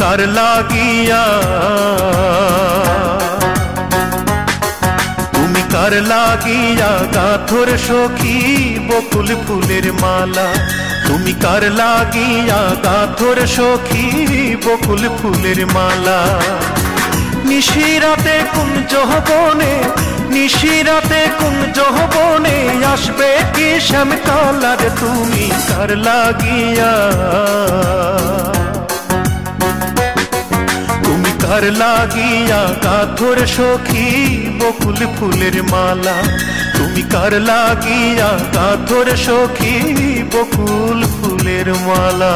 কার লাগিয়া, তুমি কার লাগিয়া গাথর সখী বকুল ফুলের মালা। তুমি কার লাগিয়া গাথর সখী বকুল ফুলের মালা। নিশিরাতে কোন যৌবনে, নিশিরাতে কোন যৌবনে আসবে কি শ্যামকালার। তুমি কার লাগিয়া, তুমি কার লাগিয়া গাথর সখী বকুল ফুলের মালা। তুমি কার লাগিয়া গাথর সখী বকুল ফুলের মালা।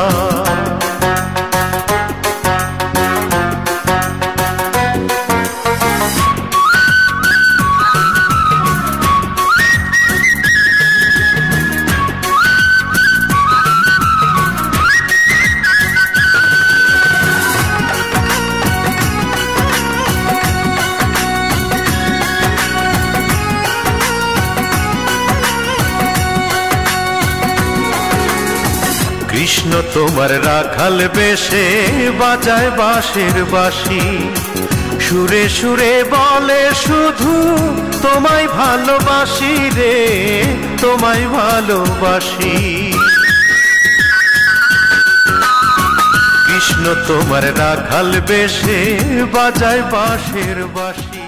কৃষ্ণ তোমার রাখাল বেশে বাজায় বাঁশের বাঁশি। সুরে সুরে বলে শুধু তোমায় ভালোবাসি রে, তোমায় ভালোবাসি। কৃষ্ণ তোমার রাখাল বেশে বাজায় বাঁশের বাঁশি।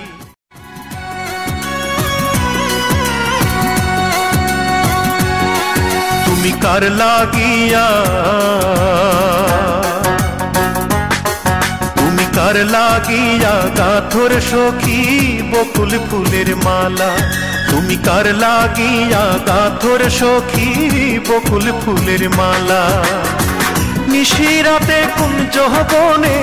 তুমি কার লাগিয়া, তুমি কার লাগিয়া গাথর সখী বকুল ফুলের মালা। তুমি কার লাগিয়া গাথর সখী বকুল ফুলের মালা। নিশিরাতে কোন যৌবনে,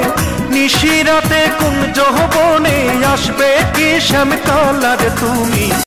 নিশিরাতে কোন যৌবনে আসবে কি শ্যামকালার। তুমি